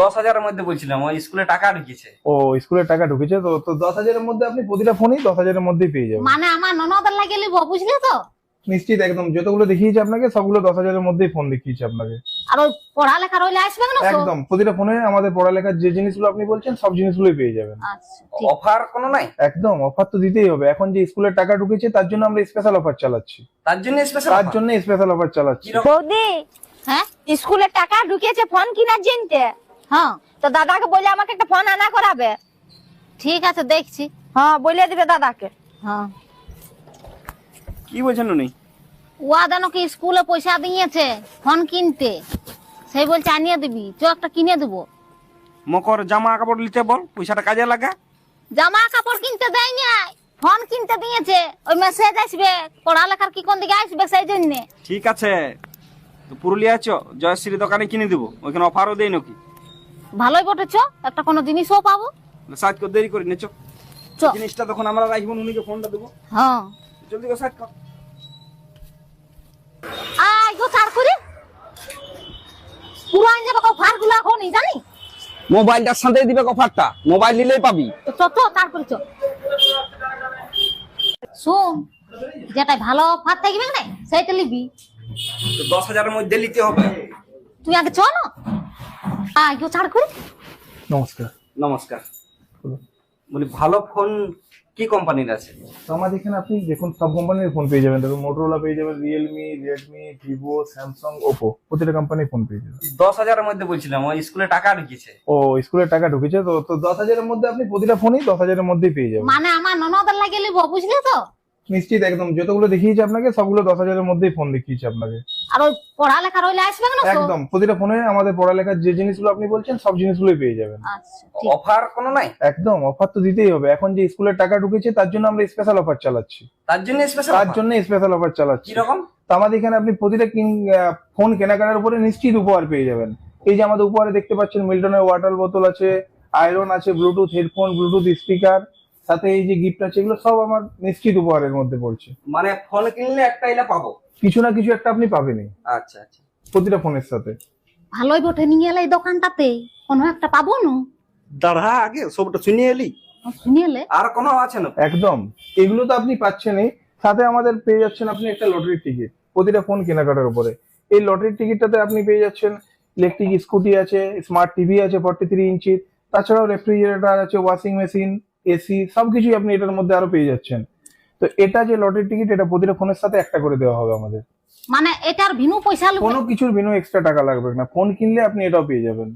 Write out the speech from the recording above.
10,000-এর মধ্যে বলছিলাম, ওই স্কুলে টাকা ঢুকেছে। ও স্কুলের টাকা ঢুকেছে তো তো 10,000-এর মধ্যে আপনি প্রতিটা ফোনই 10,000-এর মধ্যেই পেয়ে যাবেন। মানে আমার ননদের লাগে লিব, বুঝলি তো? নিশ্চিত একদম, যতগুলো দেখিয়েছি আপনাকে সবগুলো 10,000-এর মধ্যেই ফোন দেখিয়েছি আপনাকে। আর ওই পড়ালেখা রইলে আসবে না তো? একদম প্রতিটা ফোনে আমাদের পড়ালেখার যে জিনিসগুলো আপনি বলছেন সব জিনিসগুলোই পেয়ে যাবেন। আচ্ছা ঠিক। অফার কোনো নাই? একদম অফার তো দিতেই হবে, এখন যে স্কুলের টাকা ঢুকেছে তার জন্য আমরা স্পেশাল অফার চালাচ্ছি। তার জন্য স্পেশাল? তার জন্য স্পেশাল অফার চালাচ্ছি। বৌদি, হ্যাঁ স্কুলে টাকা ঢুকেছে ফোন কিনার জন্যে। হ্যাঁ তো দাদাকে বলে আমাকে একটা ফোন আনা করাবে। ঠিক আছে, দেখছি। হ্যাঁ, বলে দিবে দাদাকে। হ্যাঁ কি বলছেন উনি? ওয়া দানো কি স্কুলে পয়সা দিয়েছে ফোন কিনতে, সেই বলছে আনিয়ে দিবি, চ একটা কিনে দেবো। মকর জামা কাপড় নিতে বল, পয়সাটা কাজে লাগা। জামা কাপড় কিনতে দেয় নাই, ফোন কিনতে দিয়েছে। ওই মেসেজ আসবে, পড়ালেখার কি কোন দিকে আসবে সেই জন্য। ঠিক আছে, তো পুরুলিয়া আছো, জয়শ্রী দোকানে কিনে দেবো, ওইখানে অফারও দেয় নাকি। ভালোই বটেছ, একটা কোনো জিনিসও পাবো। সাজ করে দেরি করি নেছো, চ। জিনিসটা তখন আমরা রাখবো, উনিকে ফোনটা দেবো। হ্যাঁ জলদি করে সাজ কর। আই গো চার করে পুরো আইন যাবে ফার গুলো এখনই জানি। মোবাইলটার সাথে দিবে অফারটা, মোবাইল নিলেই পাবি। তো চ চ চার করে চ। শুন, যেটা ভালো অফার থাকবে না সেইটা নিবি। তো 10,000-এর মধ্যে নিতে হবে। তুই আগে চ না, আই গো চার করে। নমস্কার। নমস্কার। বলি ভালো ফোন কি কোম্পানির আছে? তো আমাদের এখানে আপনি দেখুন সব কোম্পানির ফোন পেয়ে যাবেন, দেখুন মোটরোলা পেয়ে যাবেন, Realme, Redmi, Vivo, Samsung, Oppo, প্রতিটা কোম্পানির ফোন পেয়ে যাবেন। 10,000-এর মধ্যে বলছিলাম, ওই স্কুলে টাকা ঢুকেছে। ও স্কুলের টাকা ঢুকেছে তো তো 10,000-এর মধ্যে আপনি প্রতিটা ফোনই 10,000-এর মধ্যেই পেয়ে যাবেন। মানে আমার ননদের লাগে লিব, বুঝলি তো? নিশ্চিত একদম, যতগুলো দেখিয়েছি আপনাকে সবগুলো 10,000-এর মধ্যেই ফোন দেখিয়েছি আপনাকে। আর ওই পড়ালেখা রইলে আসবে না তো? একদম প্রতিটা ফোনে আমাদের পড়ালেখার যে জিনিসগুলো আপনি বলছেন সব জিনিসগুলোই পেয়ে যাবেন। আচ্ছা ঠিক। অফার কোনো নাই? একদম অফার তো দিতেই হবে, এখন যে স্কুলের টাকা ঢুকেছে তার জন্য আমরা স্পেশাল অফার চালাচ্ছি। তার জন্য স্পেশাল? তার জন্য স্পেশাল অফার চালাচ্ছি। কি রকম? তো আমাদের এখানে আপনি প্রতিটা ফোন কেনাকাটার উপরে নিশ্চিত উপহার পেয়ে যাবেন। এই যে আমাদের উপহারে দেখতে পাচ্ছেন মিল্টনের ওয়াটার বোতল আছে, আয়রন আছে, ব্লুটুথ হেডফোন, ব্লুটুথ স্পিকার, সাথে এই যে গিফট আছে, এগুলো সব আমার নিশ্চিত উপহারের মধ্যে পড়ছে। মানে ফোন কিনলে একটা এলে পাবো? কিছু না কিছু একটা আপনি পাবেনই আচ্ছা আচ্ছা। প্রতিটা ফোনের সাথে। ভালোই বটে, নিয়ে এলে এই দোকানটাতে কোনো একটা পাবো না? দাঁড়া আগে সবটা শুনে এলি, নিয়ে এলে আর কোনো আছে না? একদম এগুলো তো আপনি পাচ্ছেনই, সাথে আমাদের পেয়ে যাচ্ছেন আপনি একটা লটারির টিকিট প্রতিটা ফোন কেনাকাটার উপরে। এই লটারির টিকিটটাতে আপনি পেয়ে যাচ্ছেন ইলেকট্রিক স্কুটি আছে, স্মার্ট টিভি আছে 43 ইঞ্চির, তাছাড়াও রেফ্রিজারেটর আছে, ওয়াশিং মেশিন, এসি, সবকিছুই আপনি এটার মধ্যে আরো পেয়ে যাচ্ছেন। তো এটা যে লটারির টিকিট, এটা প্রতিটা ফোনের সাথে একটা করে দেওয়া হবে আমাদের। মানে এটার ভিন্ন পয়সা লাগবে? কোনো কিছুর বিনা এক্সট্রা টাকা লাগবে না, ফোন কিনলে আপনি এটাও পেয়ে যাবেন।